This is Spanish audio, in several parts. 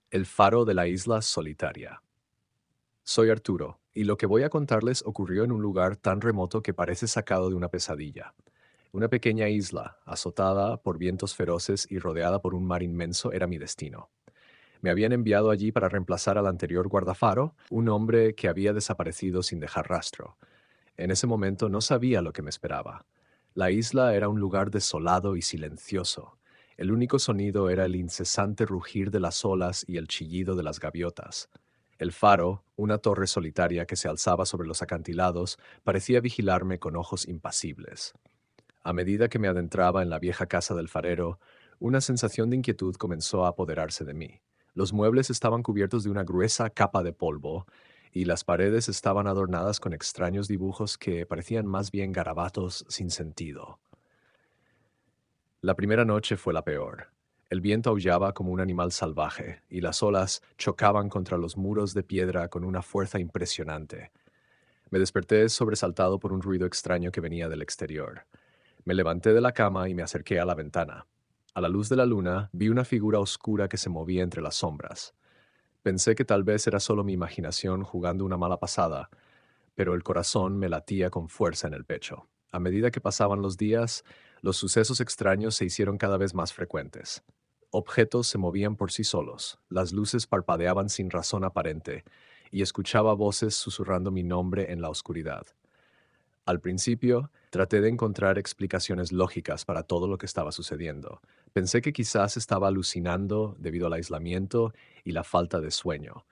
El faro de la isla solitaria. Soy Arturo, y lo que voy a contarles ocurrió en un lugar tan remoto que parece sacado de una pesadilla. Una pequeña isla, azotada por vientos feroces y rodeada por un mar inmenso, era mi destino. Me habían enviado allí para reemplazar al anterior guardafaro, un hombre que había desaparecido sin dejar rastro. En ese momento no sabía lo que me esperaba. La isla era un lugar desolado y silencioso. El único sonido era el incesante rugir de las olas y el chillido de las gaviotas. El faro, una torre solitaria que se alzaba sobre los acantilados, parecía vigilarme con ojos impasibles. A medida que me adentraba en la vieja casa del farero, una sensación de inquietud comenzó a apoderarse de mí. Los muebles estaban cubiertos de una gruesa capa de polvo, y las paredes estaban adornadas con extraños dibujos que parecían más bien garabatos sin sentido. La primera noche fue la peor. El viento aullaba como un animal salvaje, y las olas chocaban contra los muros de piedra con una fuerza impresionante. Me desperté sobresaltado por un ruido extraño que venía del exterior. Me levanté de la cama y me acerqué a la ventana. A la luz de la luna vi una figura oscura que se movía entre las sombras. Pensé que tal vez era solo mi imaginación jugando una mala pasada, pero el corazón me latía con fuerza en el pecho. A medida que pasaban los días, los sucesos extraños se hicieron cada vez más frecuentes. Objetos se movían por sí solos, las luces parpadeaban sin razón aparente, y escuchaba voces susurrando mi nombre en la oscuridad. Al principio, traté de encontrar explicaciones lógicas para todo lo que estaba sucediendo. Pensé que quizás estaba alucinando debido al aislamiento y la falta de sueño,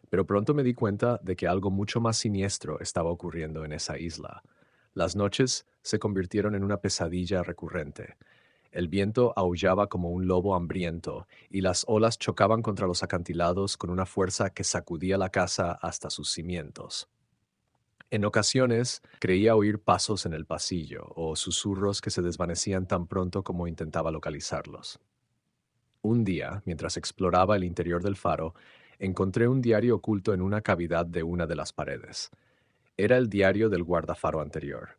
pero pronto me di cuenta de que algo mucho más siniestro estaba ocurriendo en esa isla. Las noches se convirtieron en una pesadilla recurrente. El viento aullaba como un lobo hambriento, y las olas chocaban contra los acantilados con una fuerza que sacudía la casa hasta sus cimientos. En ocasiones creía oír pasos en el pasillo o susurros que se desvanecían tan pronto como intentaba localizarlos. Un día, mientras exploraba el interior del faro, encontré un diario oculto en una cavidad de una de las paredes. Era el diario del guardafaro anterior.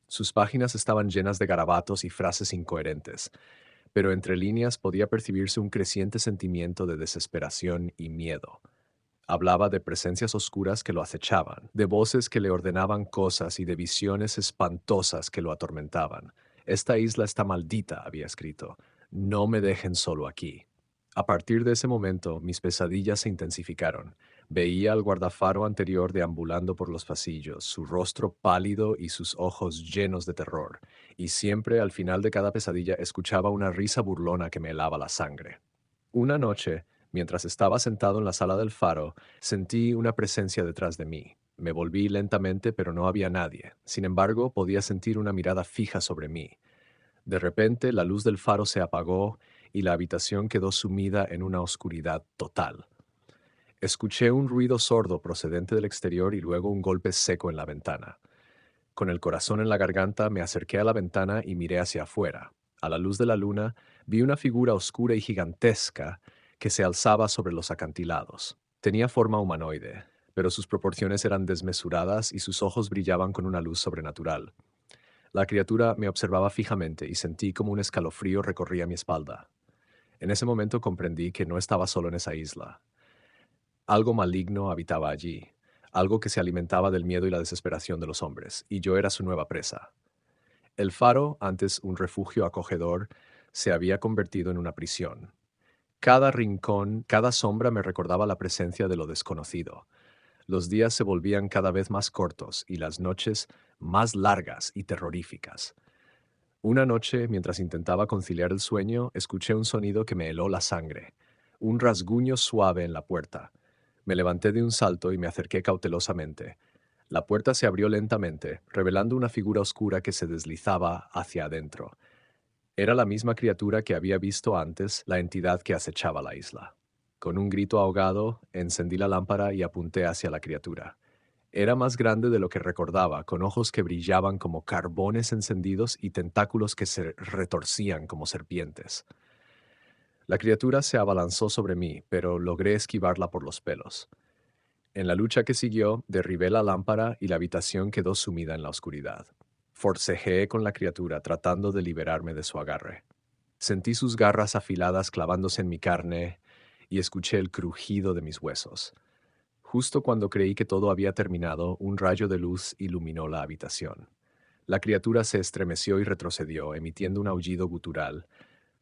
Sus páginas estaban llenas de garabatos y frases incoherentes, pero entre líneas podía percibirse un creciente sentimiento de desesperación y miedo. Hablaba de presencias oscuras que lo acechaban, de voces que le ordenaban cosas y de visiones espantosas que lo atormentaban. Esta isla está maldita, había escrito. No me dejen solo aquí. A partir de ese momento, mis pesadillas se intensificaron. Veía al guardafaro anterior deambulando por los pasillos, su rostro pálido y sus ojos llenos de terror, y siempre al final de cada pesadilla escuchaba una risa burlona que me helaba la sangre. Una noche, mientras estaba sentado en la sala del faro, sentí una presencia detrás de mí. Me volví lentamente, pero no había nadie. Sin embargo, podía sentir una mirada fija sobre mí. De repente, la luz del faro se apagó y la habitación quedó sumida en una oscuridad total. Escuché un ruido sordo procedente del exterior y luego un golpe seco en la ventana. Con el corazón en la garganta, me acerqué a la ventana y miré hacia afuera. A la luz de la luna, vi una figura oscura y gigantesca que se alzaba sobre los acantilados. Tenía forma humanoide, pero sus proporciones eran desmesuradas y sus ojos brillaban con una luz sobrenatural. La criatura me observaba fijamente y sentí como un escalofrío recorría mi espalda. En ese momento comprendí que no estaba solo en esa isla. Algo maligno habitaba allí, algo que se alimentaba del miedo y la desesperación de los hombres, y yo era su nueva presa. El faro, antes un refugio acogedor, se había convertido en una prisión. Cada rincón, cada sombra me recordaba la presencia de lo desconocido. Los días se volvían cada vez más cortos y las noches más largas y terroríficas. Una noche, mientras intentaba conciliar el sueño, escuché un sonido que me heló la sangre, un rasguño suave en la puerta. Me levanté de un salto y me acerqué cautelosamente. La puerta se abrió lentamente, revelando una figura oscura que se deslizaba hacia adentro. Era la misma criatura que había visto antes, la entidad que acechaba la isla. Con un grito ahogado, encendí la lámpara y apunté hacia la criatura. Era más grande de lo que recordaba, con ojos que brillaban como carbones encendidos y tentáculos que se retorcían como serpientes. La criatura se abalanzó sobre mí, pero logré esquivarla por los pelos. En la lucha que siguió, derribé la lámpara y la habitación quedó sumida en la oscuridad. Forcejeé con la criatura tratando de liberarme de su agarre. Sentí sus garras afiladas clavándose en mi carne y escuché el crujido de mis huesos. Justo cuando creí que todo había terminado, un rayo de luz iluminó la habitación. La criatura se estremeció y retrocedió, emitiendo un aullido gutural.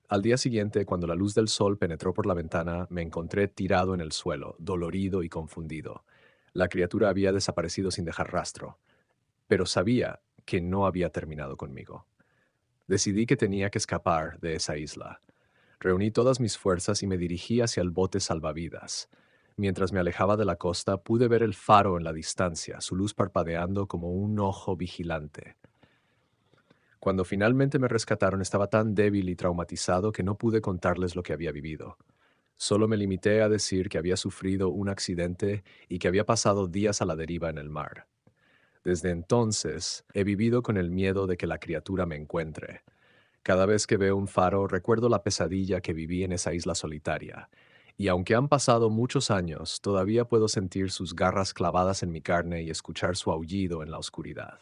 Al día siguiente, cuando la luz del sol penetró por la ventana, me encontré tirado en el suelo, dolorido y confundido. La criatura había desaparecido sin dejar rastro, pero sabía que no había terminado conmigo. Decidí que tenía que escapar de esa isla. Reuní todas mis fuerzas y me dirigí hacia el bote salvavidas. Mientras me alejaba de la costa, pude ver el faro en la distancia, su luz parpadeando como un ojo vigilante. Cuando finalmente me rescataron, estaba tan débil y traumatizado que no pude contarles lo que había vivido. Solo me limité a decir que había sufrido un accidente y que había pasado días a la deriva en el mar. Desde entonces, he vivido con el miedo de que la criatura me encuentre. Cada vez que veo un faro, recuerdo la pesadilla que viví en esa isla solitaria. Y aunque han pasado muchos años, todavía puedo sentir sus garras clavadas en mi carne y escuchar su aullido en la oscuridad.